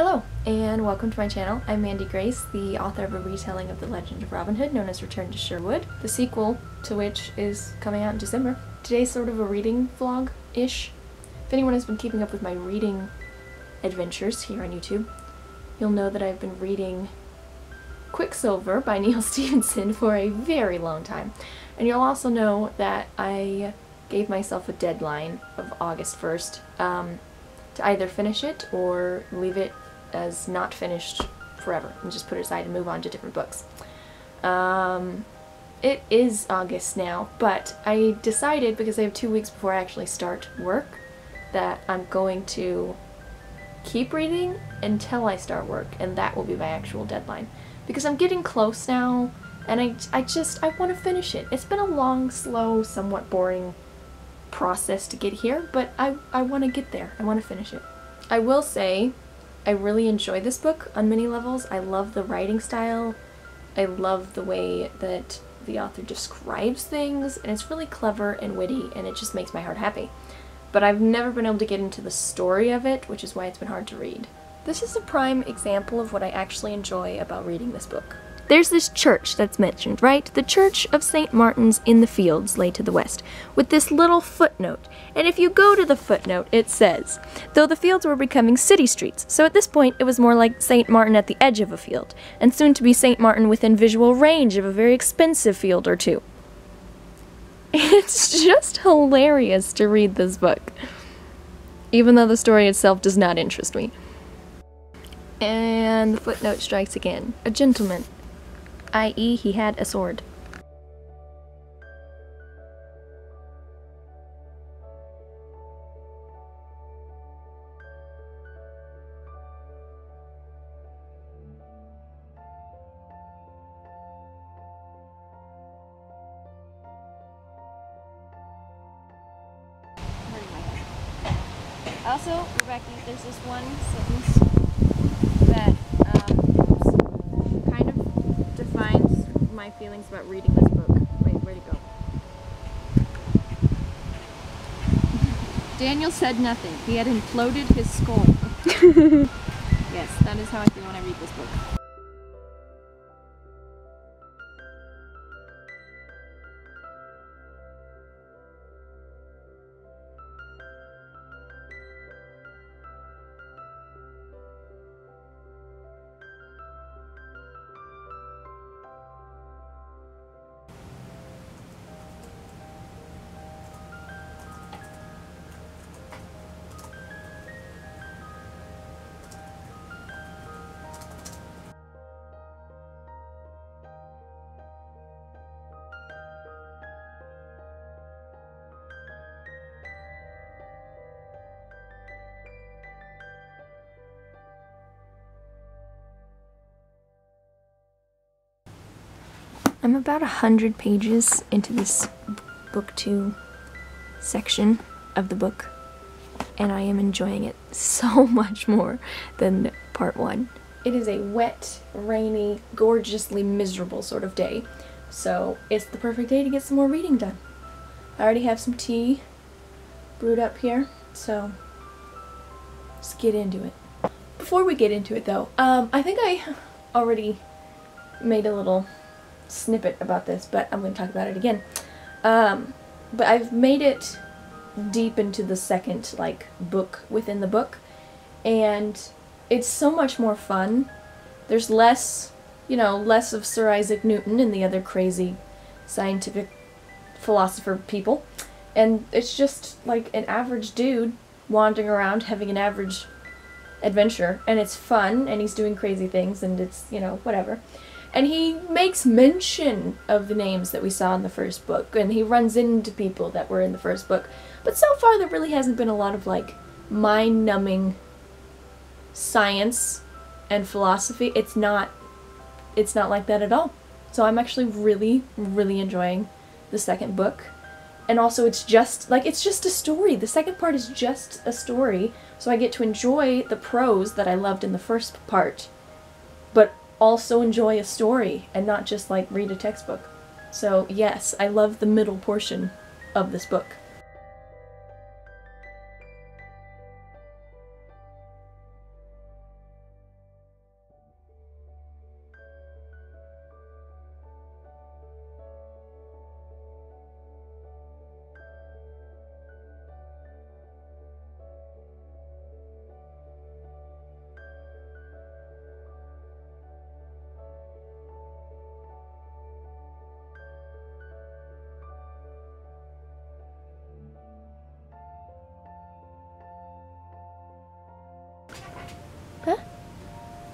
Hello, and welcome to my channel. I'm Mandy Grace, the author of a retelling of The Legend of Robin Hood known as Return to Sherwood, the sequel to which is coming out in December. Today's sort of a reading vlog-ish. If anyone has been keeping up with my reading adventures here on YouTube, you'll know that I've been reading QuickSilver by Neal Stephenson for a very long time. And you'll also know that I gave myself a deadline of August 1st to either finish it or leave it as not finished forever and just put it aside and move on to different books. It is August now, but I decided, because I have 2 weeks before I actually start work, that I'm going to keep reading until I start work, and that will be my actual deadline. Because I'm getting close now, and I want to finish it. It's been a long, slow, somewhat boring process to get here, but I want to get there. I want to finish it. I will say I really enjoy this book on many levels. I love the writing style. I love the way that the author describes things, and it's really clever and witty, and it just makes my heart happy. But I've never been able to get into the story of it, which is why it's been hard to read. This is a prime example of what I actually enjoy about reading this book. There's this church that's mentioned, right? The Church of St. Martin's in the Fields lay to the west, with this little footnote. And if you go to the footnote, it says, though the fields were becoming city streets, so at this point it was more like St. Martin at the edge of a field, and soon to be St. Martin within visual range of a very expensive field or two. It's just hilarious to read this book, even though the story itself does not interest me. And the footnote strikes again. A gentleman, i.e. he had a sword. Also, Rebecca, there's this one sentence that kind of defines my feelings about reading this book. Wait, where'd it go? Daniel said nothing. He had imploded his skull. Yes, that is how I feel when I read this book. I'm about 100 pages into this book 2 section of the book, and I am enjoying it so much more than part 1. It is a wet, rainy, gorgeously miserable sort of day, so it's the perfect day to get some more reading done. I already have some tea brewed up here, so let's get into it. Before we get into it though, I think I already made a little snippet about this, but I'm going to talk about it again. But I've made it deep into the second, book within the book, and it's so much more fun. There's less, less of Sir Isaac Newton and the other crazy scientific philosopher people, and it's just like an average dude wandering around having an average adventure, and it's fun, and he's doing crazy things, and it's, whatever. And he makes mention of the names that we saw in the first book, and he runs into people that were in the first book. But so far there really hasn't been a lot of, mind-numbing science and philosophy. It's not like that at all. So I'm actually really, really enjoying the second book. And also it's just a story. The second part is just a story, so I get to enjoy the prose that I loved in the first part, but also enjoy a story and not just read a textbook. So yes, I love the middle portion of this book.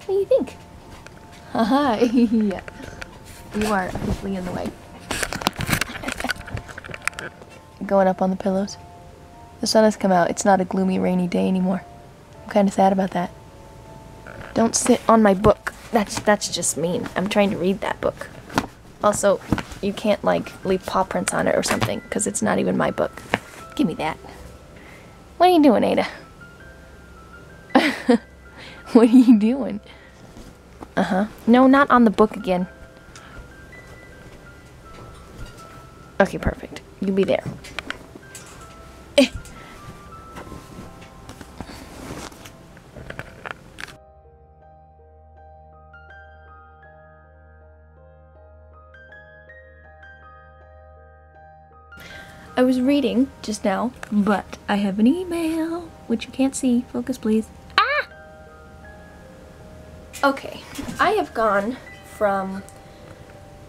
What do you think? Haha, yeah. You are officially in the way. Going up on the pillows. The sun has come out. It's not a gloomy, rainy day anymore. I'm kind of sad about that. Don't sit on my book. That's just mean. I'm trying to read that book. Also, you can't, like, leave paw prints on it or something, because it's not even my book. Give me that. What are you doing, Ada? What are you doing? Uh-huh. No, not on the book again. Okay, perfect. You be there. I was reading just now, but I have an email, which you can't see. Focus, please. Ah! Okay, I have gone from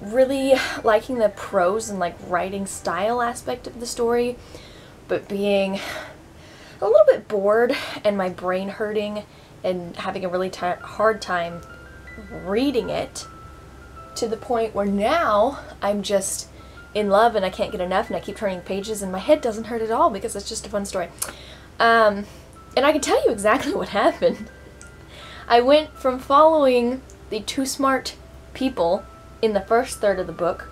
really liking the prose and, like, writing style aspect of the story, but being a little bit bored and my brain hurting and having a really hard time reading it, to the point where now I'm just in love and I can't get enough and I keep turning pages and my head doesn't hurt at all because it's just a fun story. And I can tell you exactly what happened. I went from following the two smart people in the first third of the book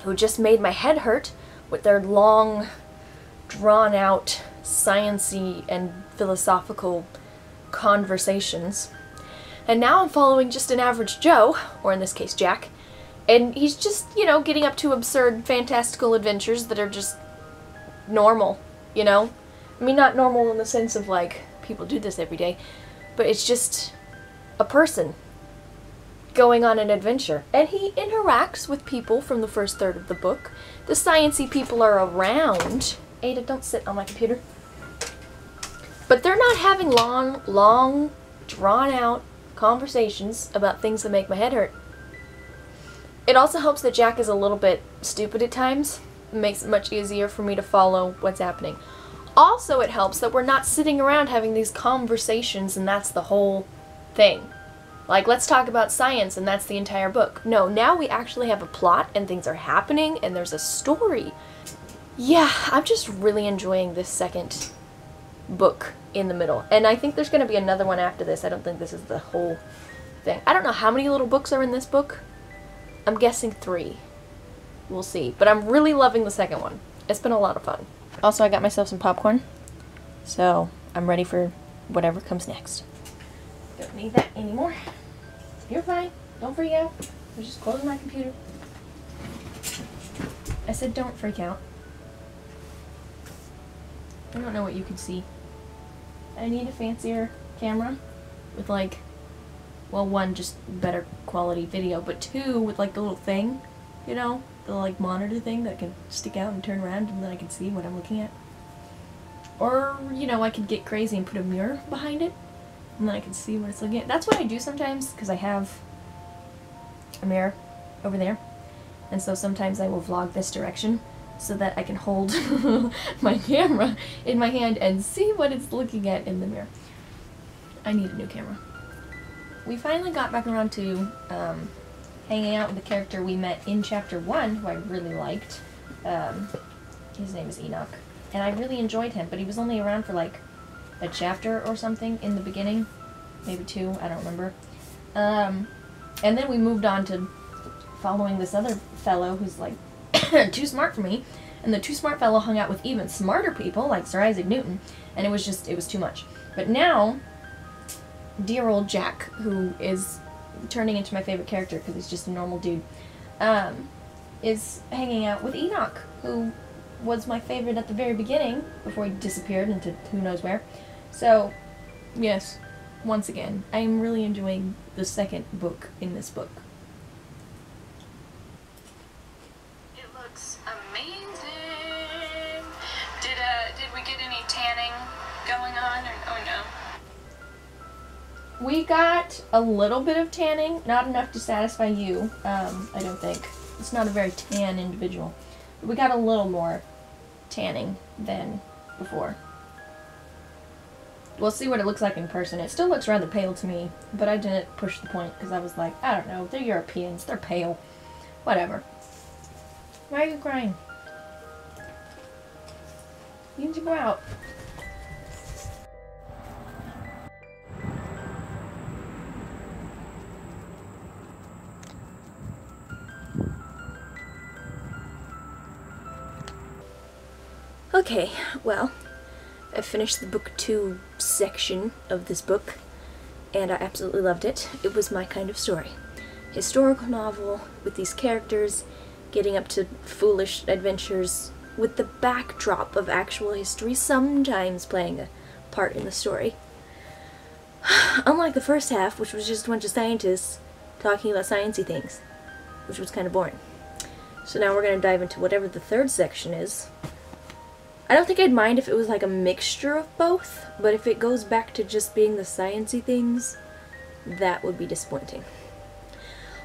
who just made my head hurt with their long, drawn-out, science-y and philosophical conversations. And now I'm following just an average Joe, or in this case Jack, and he's just, you know, getting up to absurd, fantastical adventures that are just normal, you know? I mean, not normal in the sense of, like, people do this every day, but it's just a person going on an adventure. And he interacts with people from the first third of the book. The sciencey people are around. Ada, don't sit on my computer. But they're not having long, drawn-out conversations about things that make my head hurt. It also helps that Jack is a little bit stupid at times. It makes it much easier for me to follow what's happening. Also, it helps that we're not sitting around having these conversations and that's the whole thing. Like, let's talk about science and that's the entire book. No, now we actually have a plot and things are happening and there's a story. Yeah, I'm just really enjoying this second book in the middle. And I think there's going to be another one after this. I don't think this is the whole thing. I don't know how many little books are in this book. I'm guessing 3. We'll see. But I'm really loving the second one. It's been a lot of fun. Also, I got myself some popcorn. So, I'm ready for whatever comes next. Don't need that anymore. You're fine. Don't freak out. I was just closing my computer. I said don't freak out. I don't know what you can see. I need a fancier camera with, like, well, 1, just better quality video, but 2, with, like, the little thing, you know, the, like, monitor thing that can stick out and turn around and then I can see what I'm looking at. Or, you know, I could get crazy and put a mirror behind it and then I can see what it's looking at. That's what I do sometimes, because I have a mirror over there, and so sometimes I will vlog this direction so that I can hold my camera in my hand and see what it's looking at in the mirror. I need a new camera. We finally got back around to hanging out with the character we met in Chapter 1, who I really liked. His name is Enoch. And I really enjoyed him, but he was only around for like a chapter or something in the beginning. Maybe 2, I don't remember. And then we moved on to following this other fellow who's like too smart for me. And the too smart fellow hung out with even smarter people, like Sir Isaac Newton. And it was too much. But now, dear old Jack, who is turning into my favorite character because he's just a normal dude, is hanging out with Enoch, who was my favorite at the very beginning, before he disappeared into who knows where. So, yes, once again, I'm really enjoying the second book in this book. It looks amazing! Did we get any tanning going on, or oh no? We got a little bit of tanning, not enough to satisfy you, I don't think. It's not a very tan individual. But we got a little more tanning than before. We'll see what it looks like in person. It still looks rather pale to me, but I didn't push the point because I was like, I don't know, they're Europeans, they're pale. Whatever. Why are you crying? You need to go out. Okay, well, I finished the book 2 section of this book, and I absolutely loved it. It was my kind of story. Historical novel with these characters getting up to foolish adventures with the backdrop of actual history sometimes playing a part in the story. Unlike the first half, which was just a bunch of scientists talking about sciencey things, which was kind of boring. So now we're going to dive into whatever the third section is. I don't think I'd mind if it was like a mixture of both, but if it goes back to just being the sciencey things, that would be disappointing.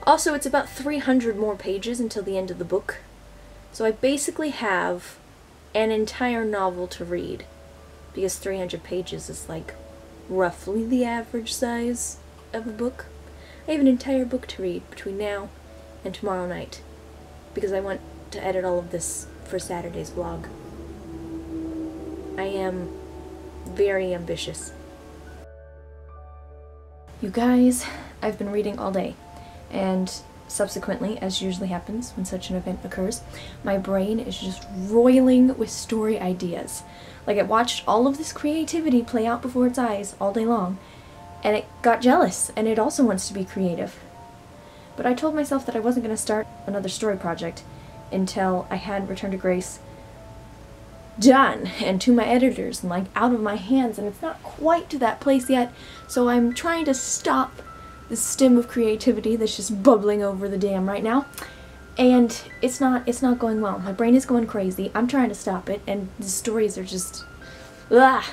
Also, it's about 300 more pages until the end of the book, so I basically have an entire novel to read, because 300 pages is like roughly the average size of a book. I have an entire book to read between now and tomorrow night, because I want to edit all of this for Saturday's vlog. I am very ambitious. You guys, I've been reading all day, and subsequently, as usually happens when such an event occurs, my brain is just roiling with story ideas. Like, I watched all of this creativity play out before its eyes all day long, and it got jealous, and it also wants to be creative. But I told myself that I wasn't going to start another story project until I had Return to Grace done and to my editors and like out of my hands, and it's not quite to that place yet, so I'm trying to stop the stem of creativity that's just bubbling over the dam right now, and it's not going well. My brain is going crazy. I'm trying to stop it, and the stories are just ugh.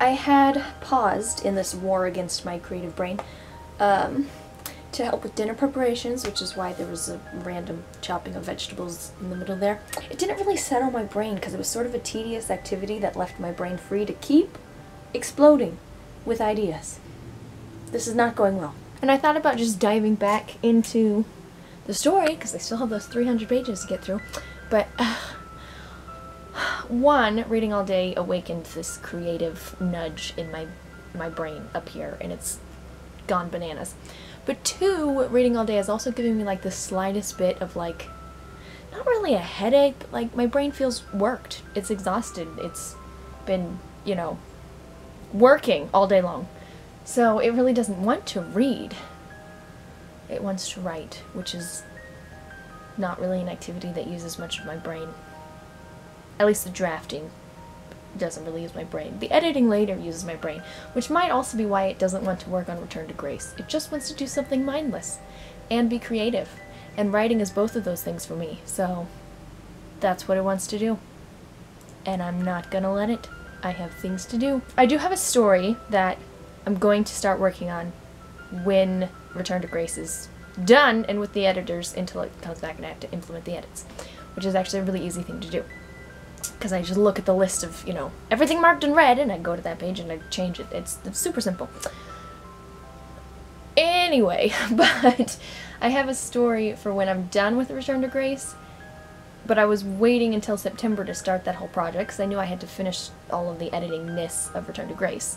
I had paused in this war against my creative brain to help with dinner preparations, which is why there was a random chopping of vegetables in the middle there. It didn't really settle my brain because it was sort of a tedious activity that left my brain free to keep exploding with ideas. This is not going well. And I thought about just diving back into the story because I still have those 300 pages to get through, but one, reading all day awakened this creative nudge in my brain up here, and it's gone bananas. But two, reading all day is also giving me like the slightest bit of like, not really a headache, but like my brain feels worked. It's exhausted. It's been, you know, working all day long. So it really doesn't want to read. It wants to write, which is not really an activity that uses much of my brain. At least the drafting doesn't really use my brain. The editing later uses my brain, which might also be why it doesn't want to work on Return to Grace. It just wants to do something mindless and be creative. And writing is both of those things for me, so that's what it wants to do. And I'm not gonna let it. I have things to do. I do have a story that I'm going to start working on when Return to Grace is done and with the editors until it comes back and I have to implement the edits, which is actually a really easy thing to do. Because I just look at the list of, you know, everything marked in red, and I go to that page and I change it. It's super simple. Anyway, but I have a story for when I'm done with Return to Grace, but I was waiting until September to start that whole project, because I knew I had to finish all of the editing-ness of Return to Grace.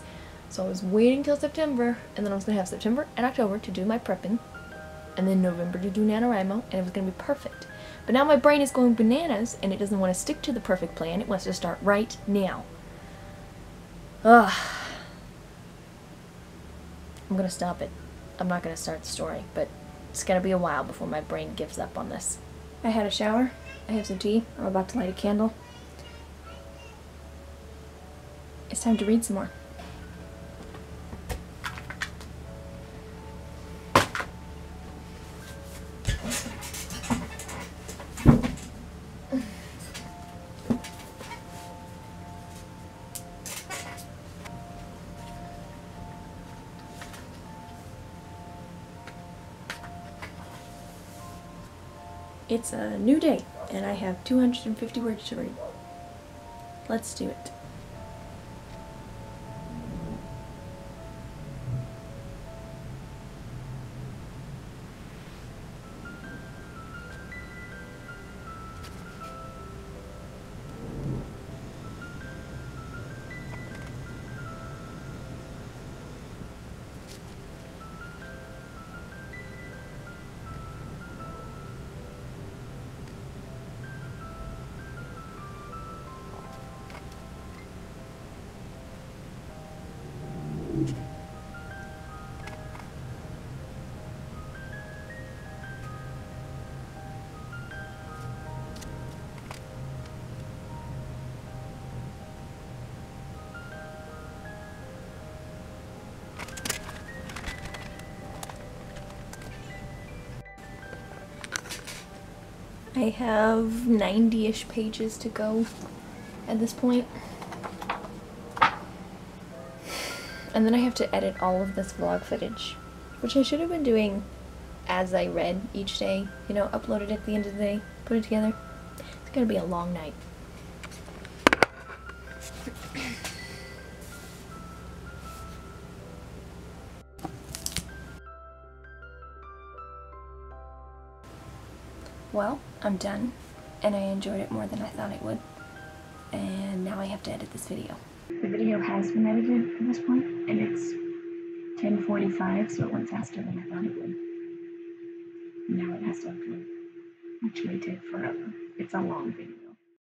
So I was waiting till September, and then I was going to have September and October to do my prepping, and then November to do NaNoWriMo, and it was going to be perfect. But now my brain is going bananas, and it doesn't want to stick to the perfect plan. It wants to start right now. Ugh. I'm going to stop it. I'm not going to start the story, but it's going to be a while before my brain gives up on this. I had a shower. I have some tea. I'm about to light a candle. It's time to read some more. It's a new day, and I have 250 words to read. Let's do it. I have 90-ish pages to go at this point. And then I have to edit all of this vlog footage, which I should have been doing as I read each day, you know, upload it at the end of the day, put it together. It's gonna be a long night. Well, I'm done, and I enjoyed it more than I thought it would, and now I have to edit this video. The video has been edited at this point, and it's 10:45, so it went faster than I thought it would. Now it has to upload, which may take forever. It's a long video.